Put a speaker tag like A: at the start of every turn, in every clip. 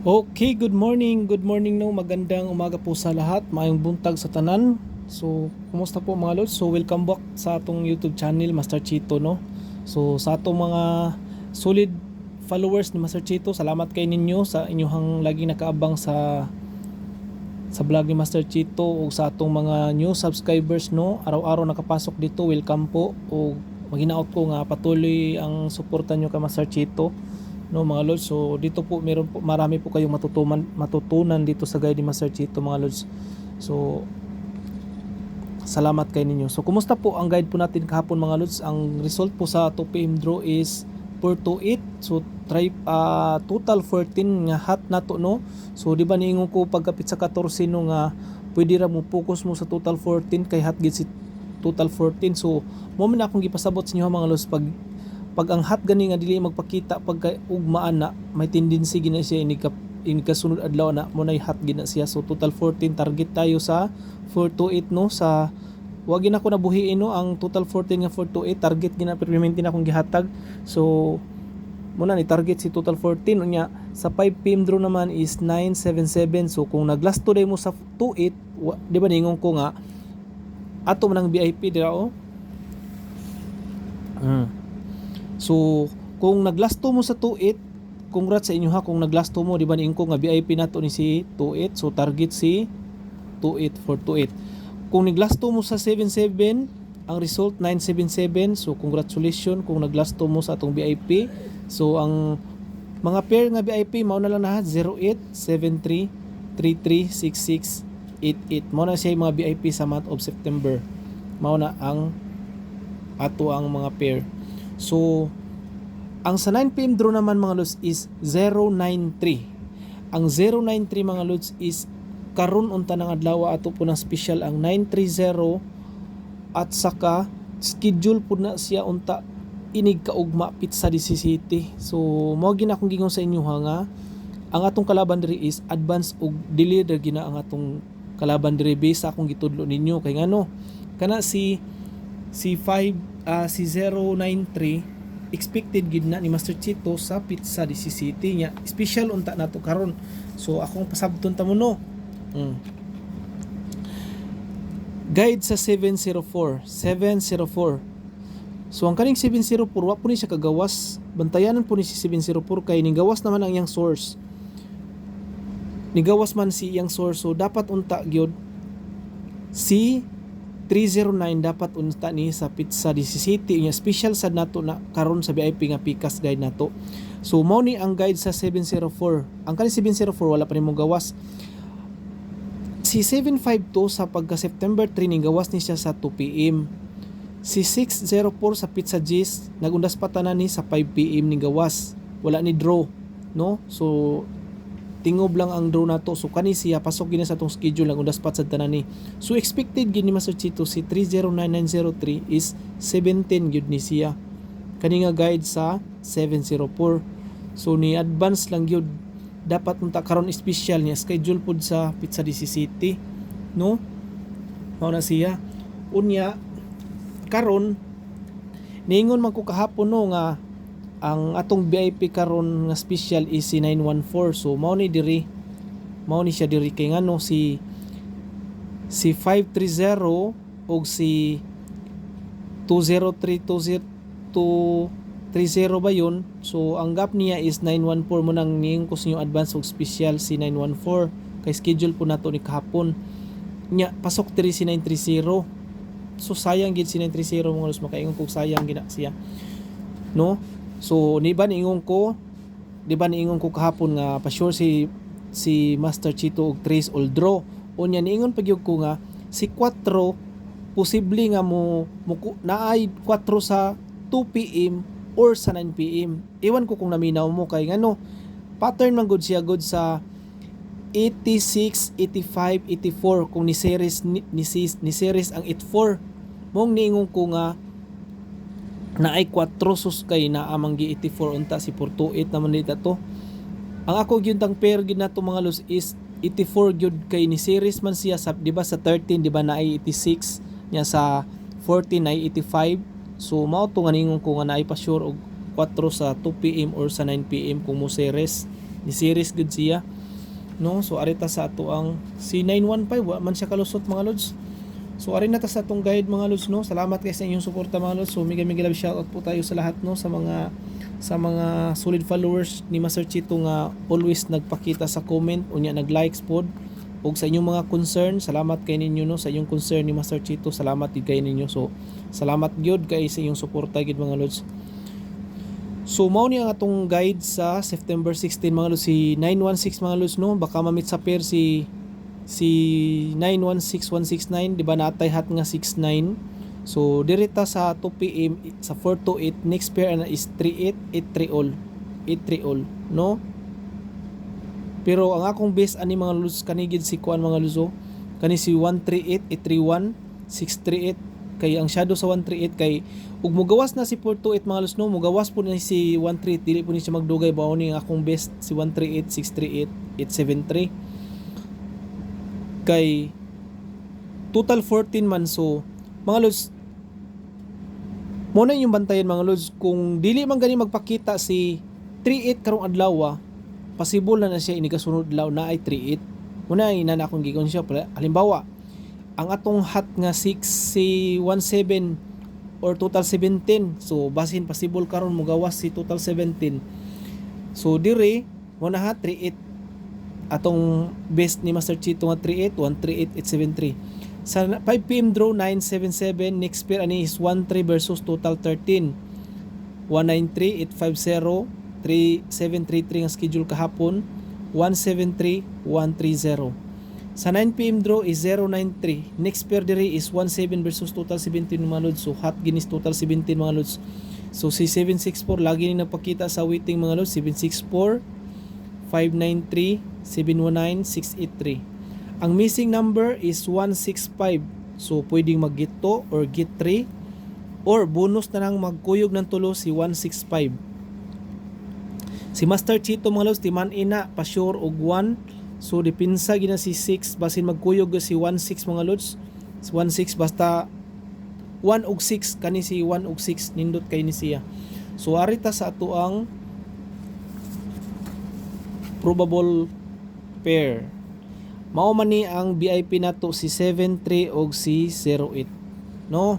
A: Okay, good morning no, magandang umaga po sa lahat, maayong buntag sa tanan. So, kumusta po mga lods? So, welcome back sa atong YouTube channel, Master Chito no. So, sa atong mga solid followers ni Master Chito, salamat kay ninyo sa inyong laging nakaabang sa vlog ni Master Chito o sa atong mga new subscribers no. Araw-araw nakapasok dito, welcome po o maginaot ko nga patuloy ang suporta nyo kay Master Chito no mga lods. So dito po meron po marami po kayong matutunan dito sa guide ni Master Chito mga lods. So salamat kay ninyo. So kumusta po ang guide po natin kahapon mga lods? Ang result po sa 2 PM draw is 428. So try total 14 nga hat nato no. So di ba niingon ko pagkapit sa 14 no nga pwede ra mo focus mo sa total 14 kay hat gid si total 14. So mo man akong gipasabot sa inyo mga lods, pag ang hat gani nga dili magpakita pagka ugmaan na may tendency gina siya ini kasunod adlaw na mo nay hat gina siya. So total 14 target tayo sa 428 no. Sa wag gina ko nabuhiin no ang total 14 nga 428 target gina permanente na akong gihatag. So muna ni target si total 14 unya sa 5 PM draw naman is 977. So kung naglast today mo sa 28 di ba ningon ko nga ato man ang VIP dira oh. So, kung naglasto mo sa 28, congrats sa inyo ha kung naglasto mo, di ba niing ko nga VIP nato ni si 28, so target si 28 for 28. Kung naglasto mo sa 77, ang result 977, so congratulations kung naglasto mo sa atong VIP. So, ang mga pair nga VIP, mao na lang na 08, 73, 33, 66, 88. Mao na siya yung mga VIP sa month of September. Mao na ang ato ang mga pair. So, ang sa 9 PM draw naman mga lods is 093. Ang 093 mga lods is karon unta ng adlaw ato po ng special ang 930 at saka schedule po na siya unta inig kaugma Pizza City. So, mao gina akong gingon sa inyo ha nga ang atong kalaban diri is advance og delay ra gina ang atong kalaban diri base sa akong gitudlo ninyo kay ngano kana si 093 expected gid na ni Master Chito sa Pizza City nya special unta nato karon. So akong pasabton ta mo no. Guide sa 704. So ang kaning 704 wa po ni siya kagawas, bantayanan po ni si 704 kay ning gawas naman ang iyang source. Nigawas man si iyang source, so dapat unta gyud si 309 dapat unta ni sa Pizza City nya special sad nato na karon sa VIP nga pikas guide nato. So mao ni ang guide sa 704. Ang kani 704 wala pa nimo gawas. Si 752 sa pagka September 3 ning gawas ni siya sa 2 PM. Si 604 sa Pizza G's nagundas pa tanan ni sa 5 PM ning gawas. Wala ni draw, no? So tingob lang ang draw nato. So kani siya pasok gina sa atong schedule lang undas pat sa tanan ni. So expected gid ni Master Chito si 309903 is 17 gid ni siya. Kani nga guide sa 704. So ni advance lang gyud dapat unta karon special niya schedule pud sa Pizza City, no? Mao na siya. Unya karon niingon man ko kahapon no nga ang atong VIP karon nga special is si 914. So mao ni siya diri kay ngano si 530 og si 203 230 ba yun. So ang gap niya is 914 mo nang ning kus niyo advance og special si 914 kay schedule po nato ni kahapon nya pasok diri si 930. So sayang gid si 930 mga los, makaingon kog sayang gina siya, no? So di ba niingon ko kahapon nga pa sure si Master Chito og trace all draw. Unya niingon pagyud ko nga si 4 posible nga mo naay 4 sa 2 PM or sa 9 PM. Iwan ko kung naminaw mo kay ngano pattern man good siya good sa 86, 85, 84 kung ni series ang 84. Mong niingon ko nga na ay 4 sus kay na amang gi 84 unta si 428 naman dito to. Ang ako gyud tang pair gyud nato mga los is 84 gyud kay ni series man siya sa di ba sa 13 di ba na ay 86 nya sa 14 ay 85. So mao to nga ningon ko nga na ay pa sure og 4 sa 2 PM or sa 9 PM kung mo series, ni series gud siya, no? So arita sa ato ang si 915 wa man siya kalusot mga lods. So ari na ta sa atong guide mga lods, no. Salamat guys sa inyong suporta mga lods. So mega love shoutout po tayo sa lahat, no, sa mga solid followers ni Master Chito nga always nagpakita sa comment unya nag-likes pod, ug sa inyong mga concern. Salamat kay ninyo, no, sa inyong concern ni Master Chito. Salamat gid kay ninyo. So salamat gyud kay sa inyong suporta gid mga lods. So mao ni ang atong guide sa September 16 mga lods, si 916 mga lods, no. Baka mamit sa pair si 916169, di ba natay hat nga 69. So dirita sa 2 PM sa 4 to 8, next pair na is 3883 all. 83 all, no? Pero ang akong base ani mga lods kanigid si kuan mga lods, kani si 138, 831, 638, kay ang shadow sa 138 kay ug mugawas na si 428 mga lods, no, mugawas po ni si 138, dili po ni siya magdugay bawo ni ang akong best si 138, 638, 873 kay total 14 man. So mga lods, mo na yung bantayan mga lods, kung dili man gani magpakita si 38 karong adlaw, possible na siya inikasunod adlaw na ay 38. Muna ina na akong gigon siya. Halimbawa, ang atong hat nga 6 si 17 or total 17. So basin possible karon mo gawas si total 17. So dire mo na ha 38 atong best ni Master Chito nga 38, 138873. Sa 5 PM draw 977, next pair ani is 13 versus total 13. 193, 850, 3733 ang schedule kahapon, 173, 130. Sa 9 PM draw is 093. Next pair diri is 17 versus total 17 mga lods. So hot ginis total 17 mga lods. So si 764 lagi ni nagpakita sa waiting mga lods, 764, 593, 719, 683. Ang missing number is 165. So pwedeng mag-get 2 or get 3 or bonus na lang magkuyog ng tulo si 165. Si Master Chito mga lods timan ina pa sure og 1. So dipinsa gina si 6 basin magkuyog si 16 mga lods. 16 basta 1 og 6 kani si 1 og 6 nindot kay ni siya. So arita sa ato ang probable pair. Mao man ni ang VIP nato si 73 og si 08, no?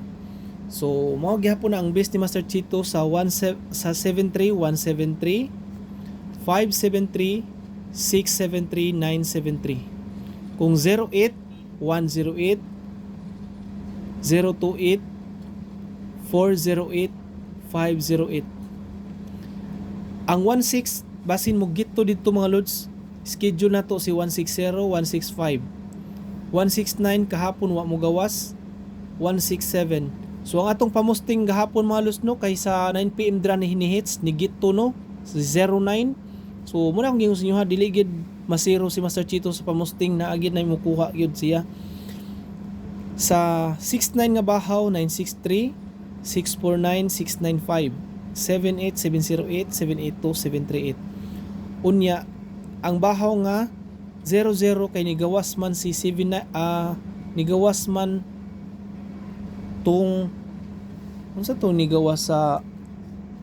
A: So mao gyapon na ang best ni Master Chito sa 73, 173, 573, 673, 973. Kung 08, 108, 028, 408, 508. Ang 16 basin mo gito dito mga lods, schedule na to si 160, 165, 169 kahapon wa mo gawas, 167. So ang atong pamusting gahapon mga lods, no, kay sa 9 PM dra ni hinihits ni gito, no, si 09. So muna akong gingon sa inyo ha, dili gid masiro si Master Chito sa pamusting na agid na mukuha gyud siya. Sa 69 nga bahaw 963, 649, 695, 78, 708, 782, 738. Unya ang bahaw nga 00 kay nigawas man si 7 nigawas man tong unsa to nigawas sa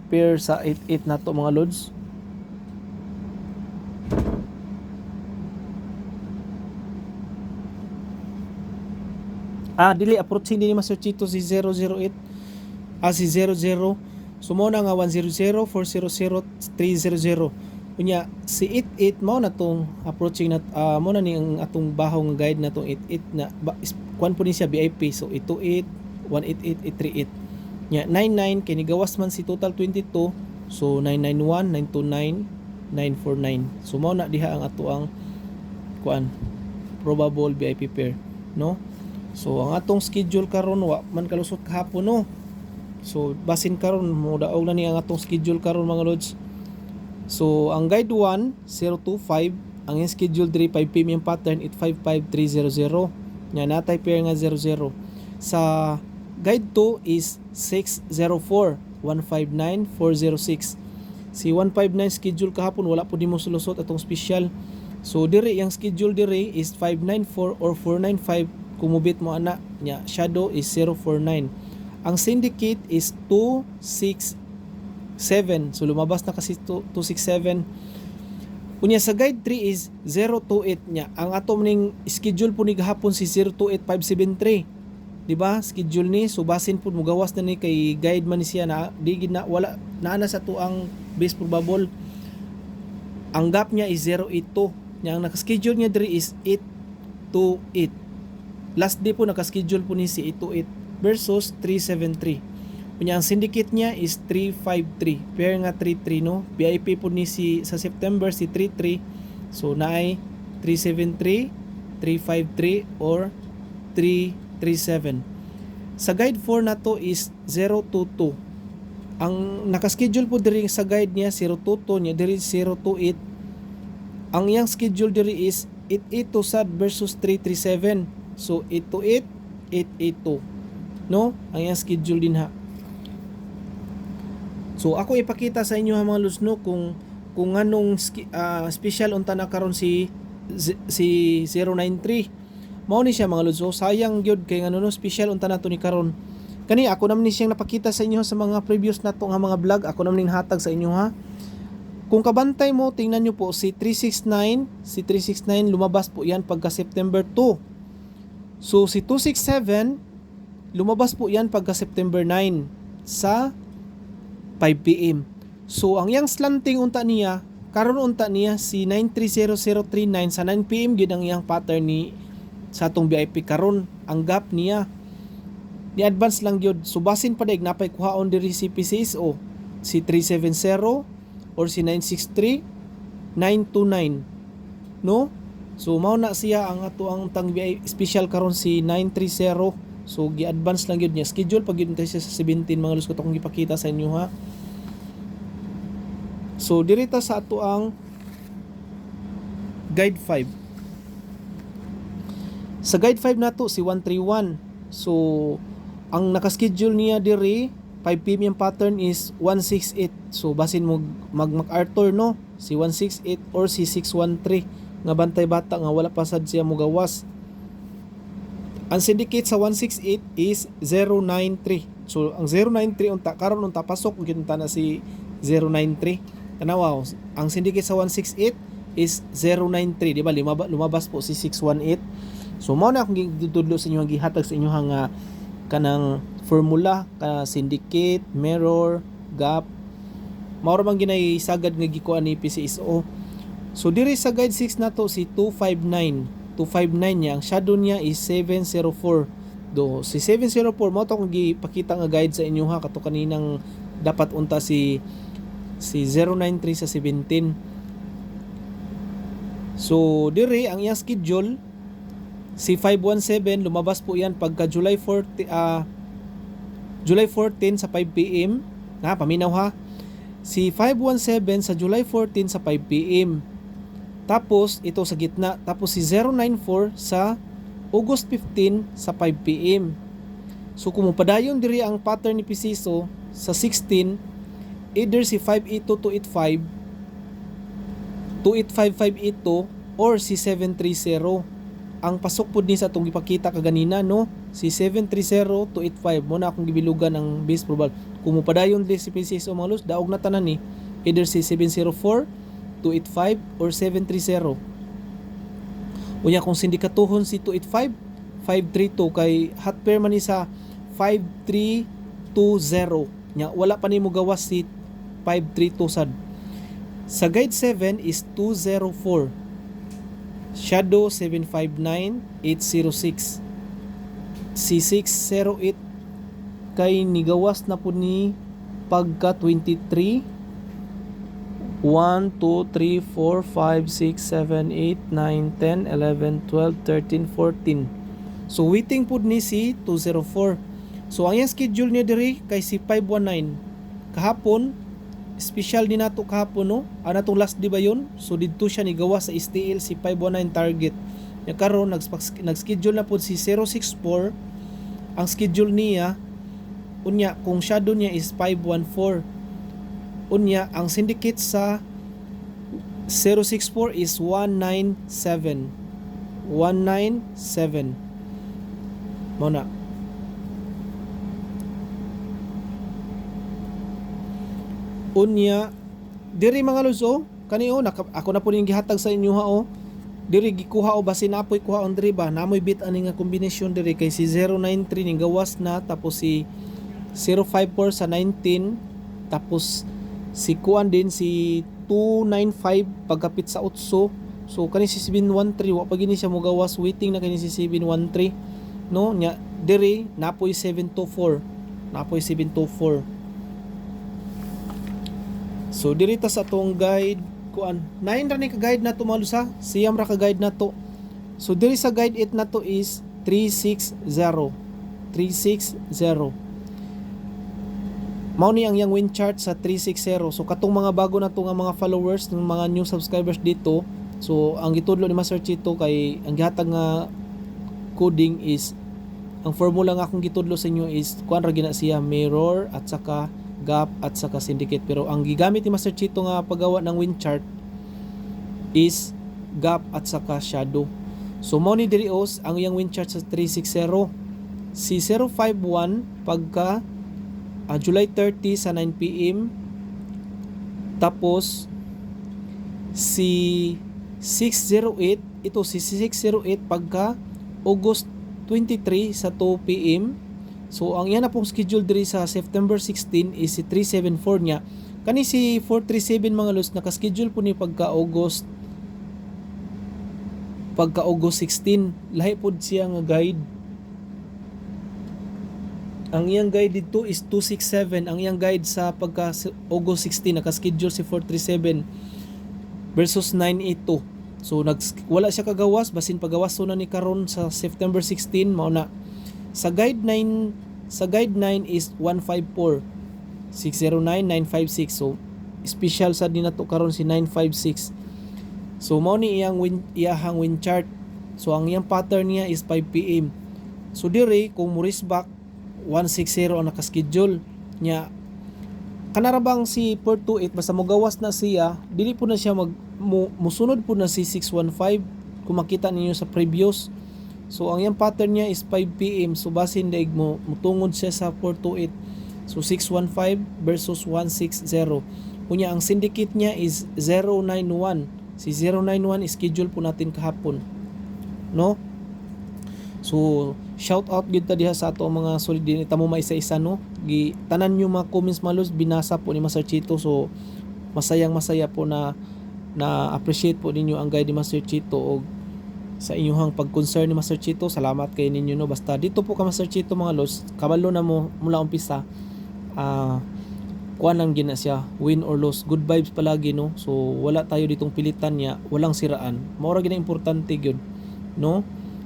A: pair sa 88 nato mga lods. Dili approaching din ni Master Chito si 008 si 00. So mo na nga 100, 400, 300. Unya si 88 mao na tong approaching na mo na ni ang atong bahaw nga guide na tong 88 na kuan po ni siya VIP. So 828, 188, 838. Nya 99 kay nigawas man si total 22. So 991, 929, 949. So mao na diha ang ato ang kuan probable VIP pair, no? So ang atong schedule karon wa man kalusot kahapon, no. So basin karon mo daog na ni ang atong schedule karon mga lods. So ang guide 1 025, ang schedule 3 5 PM yung pattern 855300. Nya natay pair nga 00. Sa guide 2 is 604 159 406. Si 159 schedule kahapon wala po di mo sulusot atong special. So dire yung schedule dire is 594 or 495 kumubit mo ana nya shadow is 049. Ang syndicate is 267. So lumabas na kasi 267. Unya sa guide 3 is 028 niya. Ang ato ning schedule po ni gahapon si 028573. Di ba? Schedule ni so basin po mugawas na ni kay guide man ni siya na di gid na wala naana sa to ang base probable. Ang gap niya is 082. Nya ang naka-schedule niya diri is 828. Last day po naka-schedule po ni si 828 versus 373. Unya ang syndicate niya is 353. Pair nga 33 no. VIP po ni si sa September si 33. So naay 373, 353 or 337. Sa guide 4 na to is 022. Ang naka-schedule po diri sa guide niya 022 niya diri 028. Ang iyang schedule diri is 882 sad versus 337. So 828, 882. No? Ang iyang schedule din ha. So ako ipakita sa inyo ha mga lods no kung anong special unta na karon si 093. Mao ni siya mga lods. So sayang gyud kay ngano no special unta nato ni karon. Kani ako naman ni siyang napakita sa inyo sa mga previous nato nga mga vlog. Ako naman ning hatag sa inyo ha. Kung kabantay mo tingnan nyo po si 369 lumabas po yan pagka September 2. So si 267 lumabas po yan pagka September 9 sa 5 PM. So ang yang slanting unta niya karon unta niya si 930039 sa 9 PM gyud ang yang pattern ni sa atong VIP karon. Ang gap niya ni advance lang gyud. So basin pa daig napay kuhaon diri si PCSO si 370 or si 963 929 no. So mao na siya ang ato ang tang VIP special karon si 930. So gi-advance lang gyud niya. Schedule pag gyud siya sa 17 mga lods ko to kung ipakita sa inyo ha. So dirita sa ato ang guide 5. Sa guide 5 nato si 131. So ang naka-schedule niya diri 5 PM yung pattern is 168. So basin mo MacArthur no si 168 or si 613 nga bantay bata nga wala pa sad siya mugawas. Ang syndicate sa 168 is 093. So ang 093 unta karon unta pasok gyud na si 093. Tanaw, ang syndicate sa 168 is 093, di ba? Lumabas po si 618. So mao na akong gidudlo sa inyo gihatag sa inyo nga kanang formula ka syndicate, mirror, gap. Mao ra man ginay sagad nga gikuan ni PCSO. So diri sa guide 6 nato si 259 niya, ang shadow niya is 704. Do si 704 mo to kung gipakita nga guide sa inyo ha kato kaninang dapat unta si 093 sa 17. So dire ang iyang schedule si 517 lumabas po yan pagka July 14 sa 5 PM. Na paminaw ha. Si 517 sa July 14 sa 5 PM. Tapos, ito sa gitna. Tapos si 094 sa August 15 sa 5 PM. So, kung padayon diri ang pattern ni PCSO sa 16, either si 582 285 or si 730. Ang pasok po ni sa itong ipakita kaganina, no? Si 730 285. Muna akong gibilugan ang base probable. Kung padayon diri si PCSO mga lods, daog na tanan ni. Either si 704 285 or 730. Unya kung sindikatuhon si 285, 532 kay hot pair man ni sa 5320. Nya wala pa nimo gawas si 532 sad. Sa guide 7 is 204. Shadow 759 806. Si 608 kay nigawas na po ni pagka 23 1, 2, 3, 4, 5, 6, 7, 8, 9, 10, 11, 12, 13, 14. So waiting po ni si 204. So ang yung schedule niya diri kay si 519. Kahapon, special din nato kahapon no. Ano natong last di ba yun? So dito siya ni gawa sa STL si 519 target. Ya karon nag-schedule na po si 064. Ang schedule niya unya kung shadow niya is 514. Unya, ang syndicate sa 064 is 197. 197. Muna. Unya, diri mga lods, kani ako na po ning gihatag sa inyo ha o. Diri gikuha o basin apoy kuha on diri ba namoy bit ani nga kombinasyon diri kay si 093 ning gawas na tapos si 054 sa 19 tapos si kuan din si 295 pagkapit sa 8. So kani si 713 wa pa gini siya mo gawas, waiting na kani si 713 no nya diri napoy 724. So diri ta sa atong guide kuan 9 ra ni ka guide na to mga lusa, siyam ra ka guide na to. So diri sa guide 8 na to is 360 mao ni ang yang win chart sa 360. So katong mga bago na to nga mga followers ng mga new subscribers dito, so ang gitudlo ni Master Chito kay ang gihatag nga coding is ang formula nga akong gitudlo sa inyo is kuan ra gina siya mirror at saka gap at saka syndicate, pero ang gigamit ni Master Chito nga paggawa ng win chart is gap at saka shadow. So mo ni diri os ang iyang win chart sa 360 si 051 pagka July 30 sa 9 PM, tapos si 608 ito si 608 pagka August 23 sa 2 PM. So ang iyan na pong schedule diri sa September 16 is si 374 niya. Kani si 437 mga los naka-schedule po ni pagka August 16. Lahi pod siya nga guide. Ang iyang guide dito is 267. Ang iyang guide sa pagka August 16 naka-schedule si 437 versus 982. So wala siya kagawas basin pagawas na ni karon sa September 16 mao na. Sa guide 9 is 154 609 956. So special sa din nato karon si 956. So mao ni iyahang win chart. So ang iyang pattern niya is 5 PM. So dire kung muris back 160 ang naka-schedule niya. Kanarabang si 428 basta mogawas na siya, dili po na siya musunod po na si 615 kung makita ninyo sa previous. So ang yang pattern niya is 5 PM. So basin daig mo mutungod siya sa 428. So 615 versus 160. Kunya ang syndicate niya is 091. Si 091 schedule po natin kahapon. No? So shout out gid ta diha sa ato mga solid din ita mo maisa-isa no. Tanan nyo mga comments malos binasa po ni Master Chito. So masaya po na appreciate po ninyo ang guide ni Master Chito o sa inyong pag-concern ni Master Chito. Salamat kay ninyo no. Basta dito po ka Master Chito mga los, kabalo na mo mula umpisa. Kuan lang gina siya, win or loss, good vibes palagi no. So wala tayo ditong pilitan niya, walang siraan. Mao ra gina importante gyud no.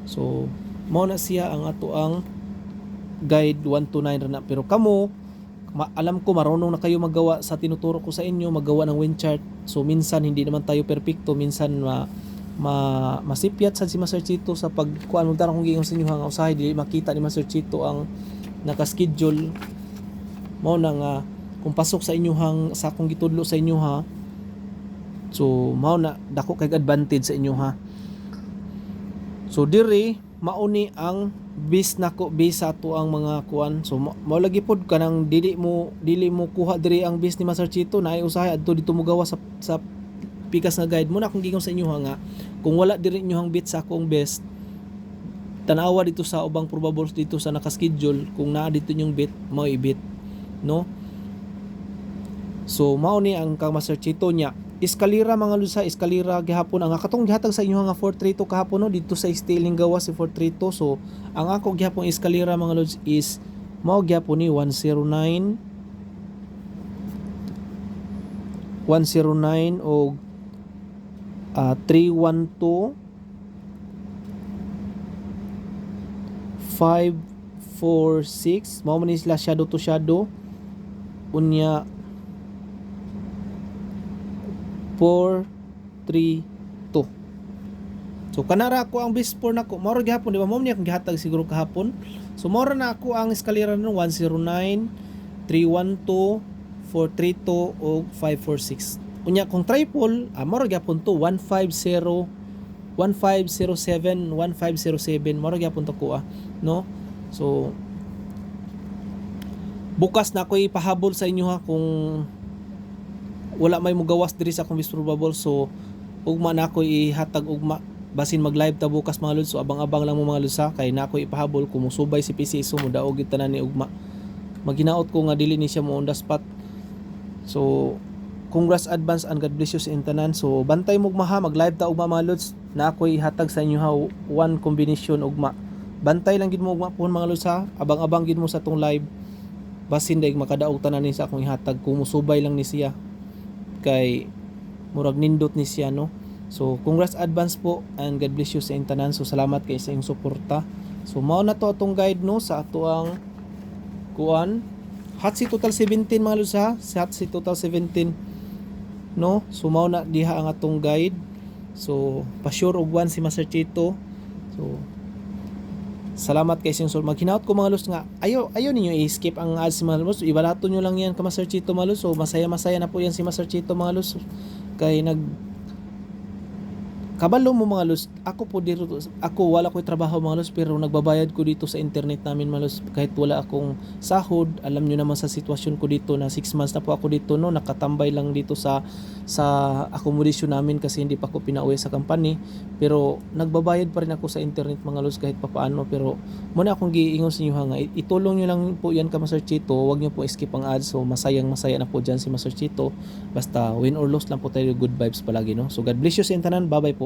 A: So mao na siya ang ato ang guide 129 na. Pero kamo alam ko marunong na kayo magawa sa tinuturo ko sa inyo, magawa ng win chart. So minsan hindi naman tayo perpekto, minsan masipyat sa si Master Chito sa pagkuan mo tarong kung giingon sa inyo hang usahay dili makita ni Master Chito ang naka-schedule. Mao na nga kung pasok sa inyo hang sa akong gitudlo sa inyo ha. So mao na dako kay advantage sa inyo ha. So dire mauni ang bis nako sa ato ang mga kuan. So mao lagi pod kanang dili mo kuha dire ang bis ni Master Chito na ay usahay adto dito mo gawa sa pikas nga guide mo na akong giingon sa inyo nga kung wala diri inyo hang bit sa akong best tanawa dito sa ubang probables dito sa naka-schedule kung naa dito yung bit mao ibit no. So mao ni ang kang Master Chito niya eskalera mga lusa, eskalera gihapon ang akatong gihatag sa inyo nga 432 kahapon no dito sa Stiling gawa si 432. So ang ako gihapon eskalera mga lods is mao gihapon ni 109 o 312 546 mao man sila shadow to shadow unya 432. So kanara ako ang base 4 nako mao ra gihapon di ba, mao ni akong gihatag siguro kahapon. So mao ra na ako ang eskalera no 109 312 432 o 546. Unya kung triple mao ra gyapon to 150 1507 1507 mao ra gyapon to ko no. So bukas na ako ipahabol sa inyo ha kung wala may mugawas diri sa akong best probable. So ugma na ako ihatag ugma basin mag live ta bukas mga lods. So abang-abang lang mo mga lods ha, kay na ako ipahabol kung musubay si PC so mudaog gyud tanan ni ugma. Maginaot ko nga dili ni siya mo on the spot. So congrats advance and God bless you sa intanan. So bantay mo ugma ha, mag live ta ugma mga lods, na ako ihatag sa inyo ha one combination ugma. Bantay lang gid mo ugma po mga lods ha, abang-abang gid mo sa tong live basin daig makadaog tanan ni sa akong ihatag kung musubay lang ni siya, kay murag nindot ni siya no. So congrats advance po and God bless you sa intanan. So salamat kay sa inyong suporta. So mao na to atong guide no sa ato ang kuan Hot Seat Total 17 mga lods ha, sa Hot Seat Total 17 no. So mao na diha ang atong guide. So pa-sure og 1 si Master Chito. So salamat kay sing maghinaot ko mga lods nga ayo ninyo i-skip ang ads mga lods, ibalato nyo lang yan ka Master Chito mga lods. So masaya na po yan si Master Chito mga lods, kay kabalo mo mga lods. Ako po dito, ako wala ko'y trabaho mga lods, pero nagbabayad ko dito sa internet namin mga lods, kahit wala akong sahod. Alam nyo naman sa sitwasyon ko dito na 6 months na po ako dito no, nakatambay lang dito sa accommodation namin kasi hindi pa ako pinauwi sa company, pero nagbabayad pa rin ako sa internet mga lods kahit papaano. Pero muna akong giingon sa inyo nga itulong nyo lang po yan ka Master Chito, huwag nyo po skip ang ads. So masaya na po dyan si Master Chito, basta win or loss lang po tayo, good vibes palagi no. So God bless you sa intanan, bye bye po.